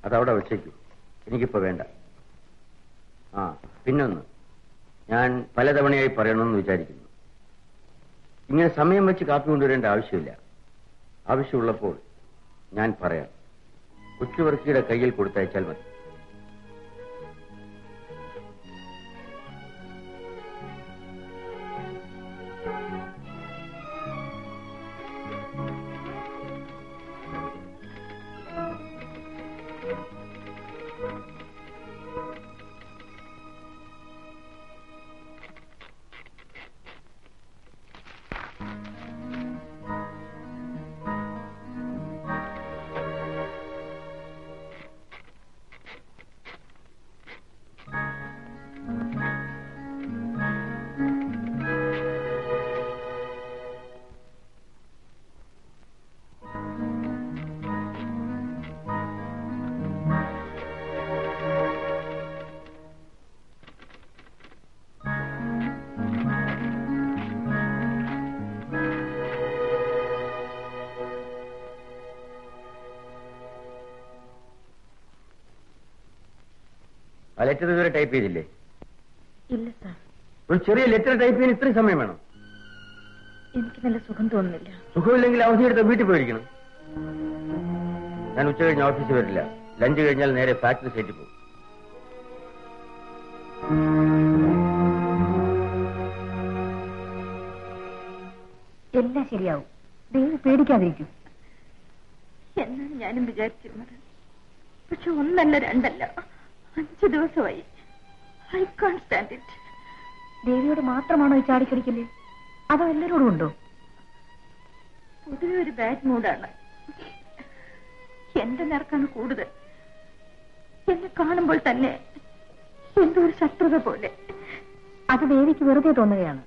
അതവിടെ വെച്ചേക്കൂ, എനിക്കിപ്പോ വേണ്ട. ആ പിന്നൊന്ന്, ഞാൻ പലതവണയായി പറയണമെന്ന് വിചാരിക്കുന്നു. ഇങ്ങനെ സമയം വെച്ച് കാപ്പി കൊണ്ടുവരേണ്ട ആവശ്യമില്ല. ആവശ്യമുള്ളപ്പോൾ ഞാൻ പറയാം. കൊച്ചുവർക്കിയുടെ കയ്യിൽ കൊടുത്തയച്ചാൽ മതി. ആ ലെറ്റർ ഇതുവരെ ടൈപ്പ് ചെയ്തില്ലേ? ഇല്ല സാർ. ഒരു ചെറിയ ലെറ്റർ ടൈപ്പ് ചെയ്യാൻ ഇത്രയും സമയം വേണം? എനിക്ക് നല്ല സുഖം തോന്നുന്നില്ല. സുഖമില്ലെങ്കിൽ അവധിയെടുത്ത് വീട്ടിൽ പോയിരിക്കണം. ഞാൻ ഉച്ച കഴിഞ്ഞ് ഓഫീസിൽ വരില്ല. ലഞ്ച് കഴിഞ്ഞാൽ നേരെ ഫാക്ടറി സൈറ്റിൽ പോകും. എല്ലാം ശരിയാവും. ദൈവം പേടിക്കാതിരിക്കും എന്നാണ് ഞാനും വിചാരിച്ചിരുന്നത്. പക്ഷെ ഒന്നല്ല രണ്ടല്ല 5 ദിവസമായി. I can't stand it. ദേവിയോട് മാത്രമാണോ ഈ ചാടിക്കടിക്കല്? അതോ എല്ലാരോടും ഉണ്ടോ? പൊതുവെ ഒരു ബാഡ് മൂഡാണ്. എന്റെ നേർക്കാണ് കൂടുതൽ. എന്നെ കാണുമ്പോൾ തന്നെ എന്തോ ഒരു ശത്രുത പോലെ. അത് ദേവിക്ക് വെറുതെ തോന്നുകയാണ്.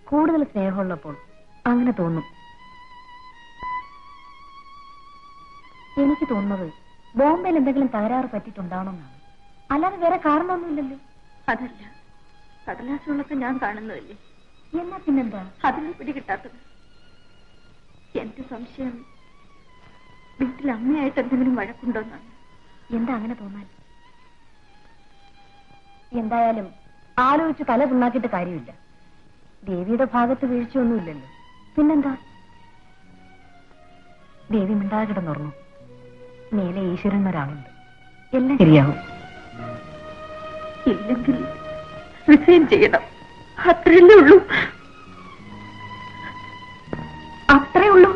കൂടുതൽ സ്നേഹമുള്ളപ്പോൾ അങ്ങനെ തോന്നും. എനിക്ക് തോന്നുന്നത് ബോംബെയിൽ എന്തെങ്കിലും തകരാറ് പറ്റിയിട്ടുണ്ടാവണമെന്നാണ്. അല്ലാതെ വേറെ കാരണമൊന്നുമില്ലല്ലോ. അതല്ല, കടലാസുകളൊക്കെ ഞാൻ കാണുന്നതല്ലേ. എന്നാ പിന്നെന്താ അതിന് പിടികിട്ടാത്തത്? എന്റെ സംശയം വീട്ടിൽ അമ്മയായിട്ട് എന്തെങ്കിലും വഴക്കുണ്ടോന്നാണ്. എന്താ അങ്ങനെ തോന്നാൻ? എന്തായാലും ആലോചിച്ച് തല പിണ്ണാക്കിയിട്ട് കാര്യമില്ല. ദേവിയുടെ ഭാഗത്ത് വീഴ്ചയൊന്നുമില്ലല്ലോ. പിന്നെന്താ? ദേവി മിണ്ടാതെ കിടന്നുറങ്ങും. മേലെ ഈശ്വരൻ ഒരാളുണ്ട്. എല്ലാം ശരിയാവും. ഇല്ലെങ്കിൽ റിസൈൻ ചെയ്യണം. അത്രയല്ലേ ഉള്ളൂ. അത്രേ ഉള്ളൂ.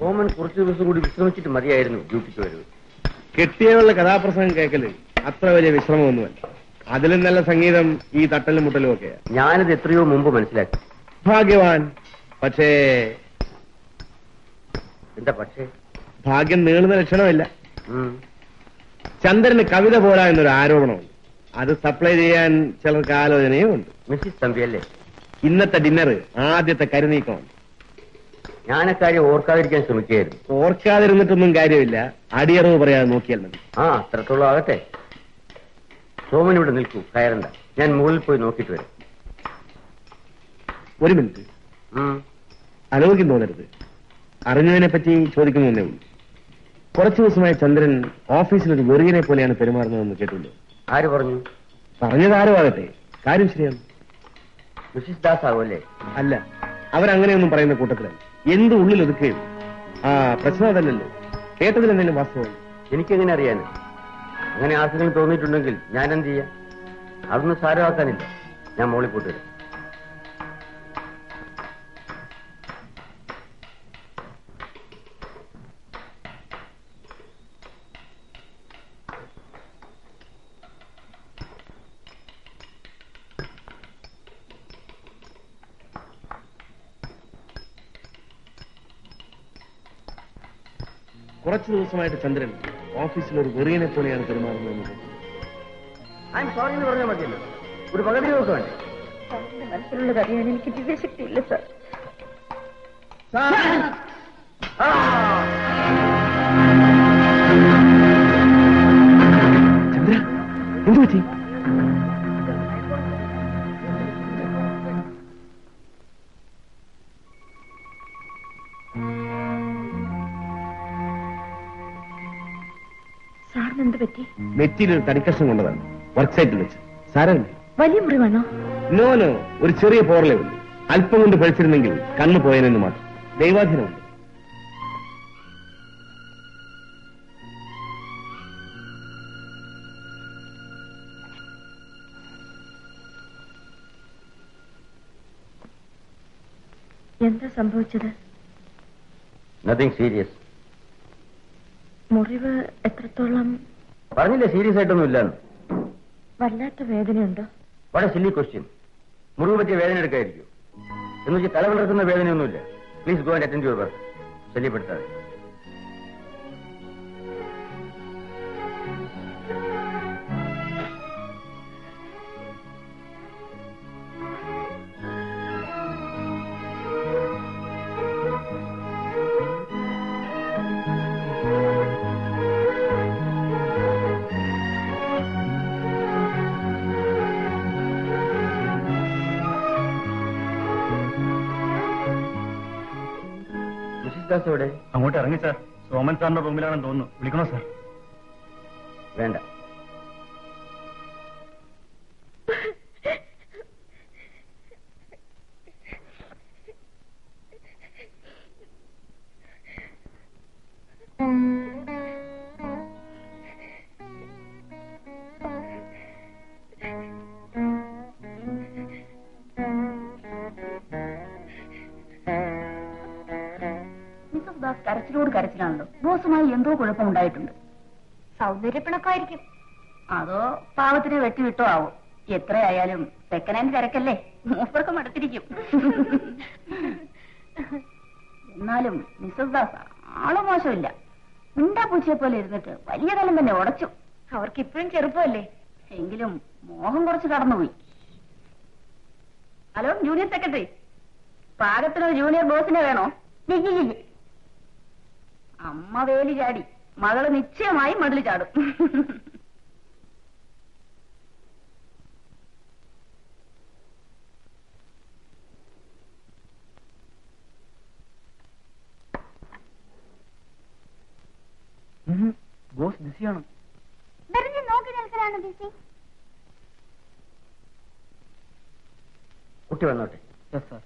ഓമൻ കുറച്ചു ദിവസം കൂടി വിശ്രമിച്ചിട്ട് മതിയായിരുന്നു ഡ്യൂട്ടിക്ക് വരുന്നത്. കെട്ടിയവളുടെ കഥാപ്രസംഗം കേൾക്കല് അത്ര വലിയ വിശ്രമമൊന്നുമല്ല. അതിലും നല്ല സംഗീതം ഈ തട്ടലും മുട്ടലും ഒക്കെയാ. ഞാനിത് എത്രയോ മുമ്പ് മനസ്സിലാക്കി. ഭാഗ്യവാൻ. പക്ഷേ എന്താ പക്ഷേ? ഭാഗ്യം നീളുന്ന ലക്ഷണമില്ല. ചന്ദ്രന് കവിത പോരാ എന്നൊരു ആരോപണമുണ്ട്. അത് സപ്ലൈ ചെയ്യാൻ ചിലർക്ക് ആലോചനയും ഉണ്ട്. മിസ്സിസ് തമ്പി അല്ലേ? ഇന്നത്തെ ഡിന്നർ ആദ്യത്തെ കരുനീക്കമാണ്. ഞാനക്കാര്യം ഓർക്കാതിരിക്കാൻ ശ്രമിക്കുകയായിരുന്നു. ഓർക്കാതിരുന്നിട്ടൊന്നും കാര്യമില്ല. അടിയറവ് പറയാതെ നോക്കിയാൽ മതി. ആ അത്രത്തോളം ആകട്ടെ. സോമൻ ഇവിടെ നിൽക്കൂ, കയറണ്ട. ഞാൻ മുകളിൽ പോയി നോക്കിയിട്ട് വരാം. ഒരു മിനിറ്റ്. അലോക്യം തോന്നരുത്. അറിഞ്ഞതിനെ പറ്റി ചോദിക്കുന്നതന്നെ ഉള്ളൂ. കുറച്ചു ദിവസമായി ചന്ദ്രൻ ഓഫീസിൽ ഒരു വെറുകിനെ പോലെയാണ് പെരുമാറുന്നതെന്ന് കേട്ടുള്ളൂ. ആര് പറഞ്ഞു? പറഞ്ഞതാരോ ആകട്ടെ, കാര്യം ശരിയാണ്. മിസ്സിസ് ദാസ് ആവുമല്ലേ? അല്ല, അവരങ്ങനെയൊന്നും പറയുന്ന കൂട്ടത്തിലല്ല. എന്ത് ഉള്ളിൽ ഒതുക്കുകയും ആ പ്രശ്നം അതല്ലല്ലോ. കേട്ടതിൽ എന്തെങ്കിലും വാസ്തവം? എനിക്കെങ്ങനെ അറിയാന്? അങ്ങനെ ആർക്കെങ്കിലും തോന്നിയിട്ടുണ്ടെങ്കിൽ ഞാൻ എന്ത് ചെയ്യാം? അതൊന്നും സാരമാക്കാനില്ല. ഞാൻ മോളിൽ പോയിട്ട് വരാം. കുറച്ചു ദിവസമായിട്ട് ചന്ദ്രൻ ഓഫീസിൽ ഒരു വെറിയനെ പോലെയാണ് പെരുമാറുന്നത്. ഐ എം സോറി എന്ന് പറഞ്ഞാൽ മതിയല്ലോ. ഒരു പകുതി ദിവസം വേണ്ടേ? മനസ്സിലുള്ളത് അറിയാൻ എനിക്ക് ദിവ്യശക്തിയില്ല സാർ. ചന്ദ്ര, എന്തു പറ്റി? സാറിന് എന്ത് പറ്റി? നെറ്റിയിൽ ഒരു തടിക്കഷ്ണം കൊണ്ടതാണ്, വർക്ക് സൈറ്റിൽ വെച്ച്. സാരമില്ല. വലിയ മുറിവാണോ? നോ, ഒരു ചെറിയ പോറലേ ഉള്ളൂ. അല്പം കൊണ്ട് പഴിച്ചിരുന്നെങ്കിൽ കണ്ണു പോയനെന്ന് മാത്രം. ദൈവാധീനമുണ്ട്. എന്താ സംഭവിച്ചത്? Nothing serious. മുറിവ് എത്രത്തോളം? പറഞ്ഞില്ലേ സീരിയസ് ആയിട്ടൊന്നും ഇല്ലാന്ന്. വല്ലാത്ത വേദനയുണ്ടോ? വളരെ സില്ലി ക്വസ്റ്റ്യൻ. മുറിവ് പറ്റിയ വേദന എടുക്കായിരിക്കും എന്ന് വെച്ചാൽ തല വളർത്തുന്ന വേദനയൊന്നുമില്ല. Please go and attend your work. ശല്യപ്പെടുത്താതെ. എവിടെ? അങ്ങോട്ട് ഇറങ്ങി സാർ. സോമൻ സാറിന്റെ റൂമിലാണെന്ന് തോന്നുന്നു. വിളിക്കണോ സാർ? വേണ്ട. കരച്ചിലോട് കരച്ചിലാണല്ലോ. ബോസുമായി എന്തോ കുഴപ്പമുണ്ടായിട്ടുണ്ട്. സൗന്ദര്യപ്പിണക്കായിരിക്കും. അതോ പാവത്തിനെ വെട്ടിവിട്ടോ ആവോ. എത്രയായാലും സെക്കൻഡ് ഹാൻഡ് തിരക്കല്ലേ, മൂപ്പർക്ക് മടുത്തിരിക്കും. എന്നാലും മിസ്സസ് ദാസ് ആള് മോശമില്ല. മിണ്ടാ പൂച്ചയെ പോലെ ഇരുന്നിട്ട് വലിയ കാലം തന്നെ ഉടച്ചു. അവർക്ക് ഇപ്പോഴും ചെറുപ്പമല്ലേ, എങ്കിലും മോഹം കുറച്ച് കടന്നുപോയി. ഹലോ ജൂനിയർ സെക്രട്ടറി, പാകത്തിനൊരു ജൂനിയർ ബോസിനെ വേണോ? അമ്മ വേലി ചാടി, മകള് നിശ്ചയമായും മതിൽ ചാടും. ബോസ് ബിസിയാണ്. നോക്കി നിൽക്കലാണ് ബിസി. കുട്ടി വന്നോട്ടെ. Yes sir.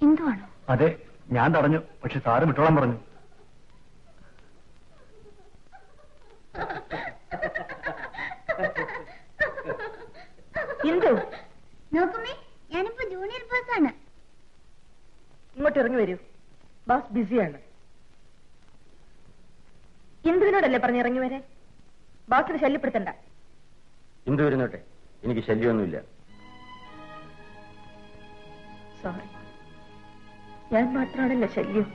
എന്തുവാണോ? അതെ, ഞാൻ തടഞ്ഞു. പക്ഷെ സാറ് വിട്ടോളാൻ പറഞ്ഞു. എന്തു നോക്കുമേ, ഞാനിപ്പോ ജൂനിയർ ബോസ് ആണ്. ഇങ്ങോട്ട് ഇറങ്ങി വരൂ. ബോസ് ബിസിയാണ്. എന്തിനോടല്ലേ പറഞ്ഞ് ഇറങ്ങി വരെ? ബോസിനെ ശല്യപ്പെടുത്തണ്ട. എന്തു വരുന്നോട്ടെ, എനിക്ക് ശല്യമൊന്നുമില്ല. സോറി, ഞാൻ മാത്രമാണല്ലോ ശല്യം.